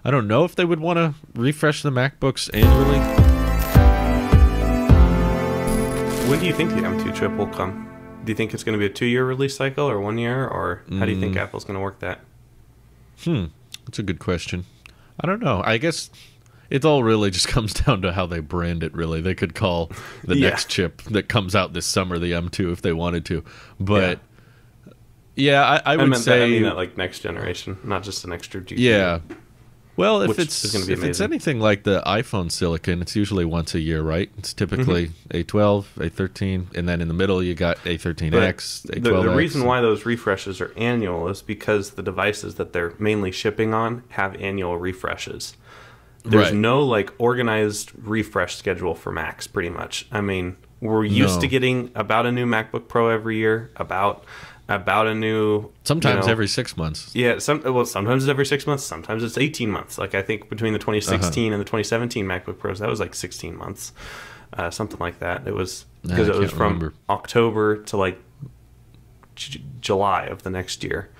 I don't know if they would want to refresh the MacBooks annually. When do you think the M2 chip will come? Do you think it's going to be a 2-year release cycle or 1 year, or how do you think Apple's going to work that? That's a good question. I don't know. I guess it all really just comes down to how they brand it, really. They could call the next chip that comes out this summer the M2 if they wanted to. But, I would say... I mean that, like, next generation, not just an extra GPU. Yeah. Well, if if it's anything like the iPhone silicon, it's usually once a year, right? It's typically A12, A13, and then in the middle you got A13X, A12X. The reason why those refreshes are annual is because the devices that they're mainly shipping on have annual refreshes. There's no like organized refresh schedule for Macs, pretty much. I mean, we're used to getting about a new MacBook Pro every year, about a new... Sometimes every 6 months. Yeah, sometimes it's every 6 months, sometimes it's 18 months. Like, I think between the 2016 and the 2017 MacBook Pros, that was like 16 months. Something like that. It was... Because it was from October to, like, July of the next year.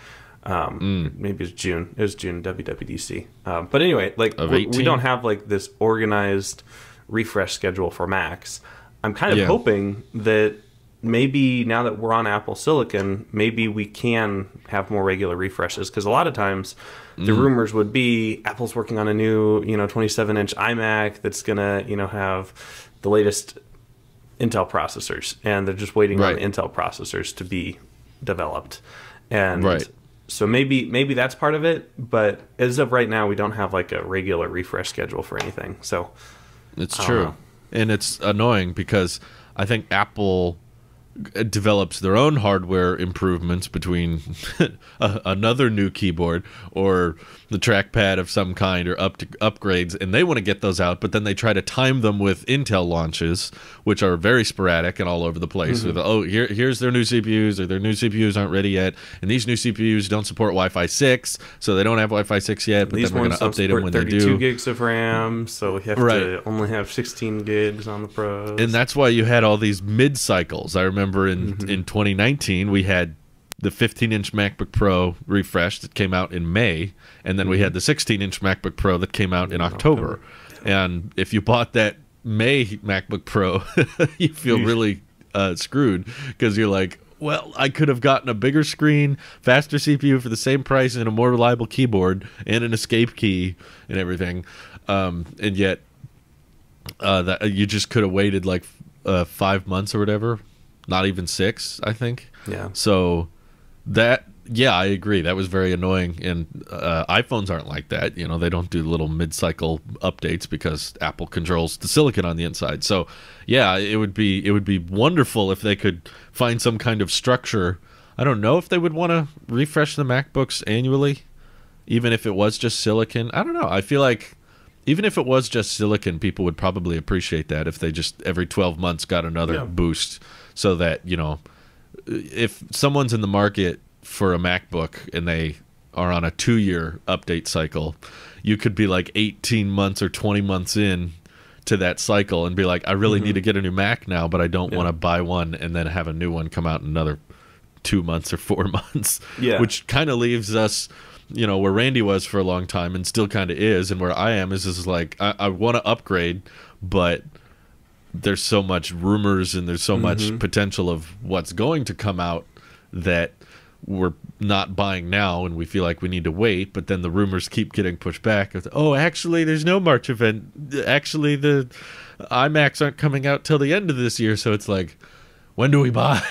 Maybe it was June. It was June, WWDC. But anyway, like, we don't have, like, this organized refresh schedule for Macs. I'm kind of hoping that maybe now that we're on Apple Silicon, maybe we can have more regular refreshes, because a lot of times the rumors would be Apple's working on a new, 27-inch iMac that's gonna, have the latest Intel processors, and they're just waiting on the Intel processors to be developed. And so maybe that's part of it, but as of right now, we don't have like a regular refresh schedule for anything. So it's true, and it's annoying because I think Apple develops their own hardware improvements between another new keyboard or the trackpad of some kind or upgrades, and they want to get those out, but then they try to time them with Intel launches, which are very sporadic and all over the place. With, here's their new CPUs, or their new CPUs aren't ready yet, and these new CPUs don't support Wi-Fi 6, so they don't have Wi-Fi 6 yet, but these then we're going to update them when they do. 32 gigs of RAM, so we have to only have 16 gigs on the Pros. And that's why you had all these mid-cycles. I remember in 2019, we had the 15-inch MacBook Pro refresh that came out in May, and then we had the 16-inch MacBook Pro that came out in October. And if you bought that May MacBook Pro, you feel really screwed, because you're like, well, I could have gotten a bigger screen, faster CPU for the same price, and a more reliable keyboard, and an escape key, and everything. And yet, that you just could have waited like 5 months or whatever. Not even 6, I think. Yeah. So that, I agree. That was very annoying. And iPhones aren't like that. They don't do little mid-cycle updates because Apple controls the silicon on the inside. So yeah, it would be wonderful if they could find some kind of structure. I don't know if they would want to refresh the MacBooks annually, even if it was just silicon. I don't know. I feel like even if it was just silicon, people would probably appreciate that if they just every 12 months got another boost. So that, if someone's in the market for a MacBook and they are on a 2-year update cycle, you could be like 18 months or 20 months in to that cycle and be like, I really need to get a new Mac now, but I don't want to buy one and then have a new one come out in another 2 months or 4 months. Yeah. Which kind of leaves us, where Randy was for a long time and still kind of is, and where I am is like, I want to upgrade, but there's so much rumors and there's so much potential of what's going to come out that we're not buying now, and we feel like we need to wait, but then the rumors keep getting pushed back. Oh, actually, there's no March event. Actually, the iMacs aren't coming out till the end of this year, so it's like, when do we buy?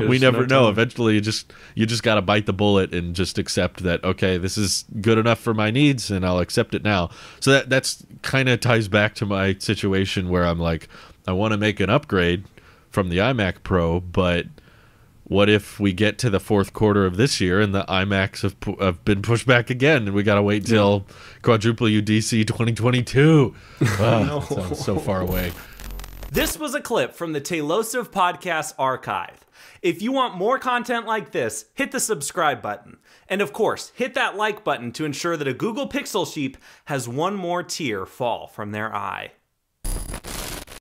we never know. Eventually, you just got to bite the bullet and just accept that, okay, this is good enough for my needs, and I'll accept it now. So that's kind of ties back to my situation where I'm like, I want to make an upgrade from the iMac Pro, but what if we get to the fourth quarter of this year and the iMacs have been pushed back again, and we got to wait till quadruple UDC 2022? That sounds so far away. This was a clip from the Tailosive Podcast Archive. If you want more content like this, hit the subscribe button. And of course, hit that like button to ensure that a Google Pixel sheep has one more tear fall from their eye.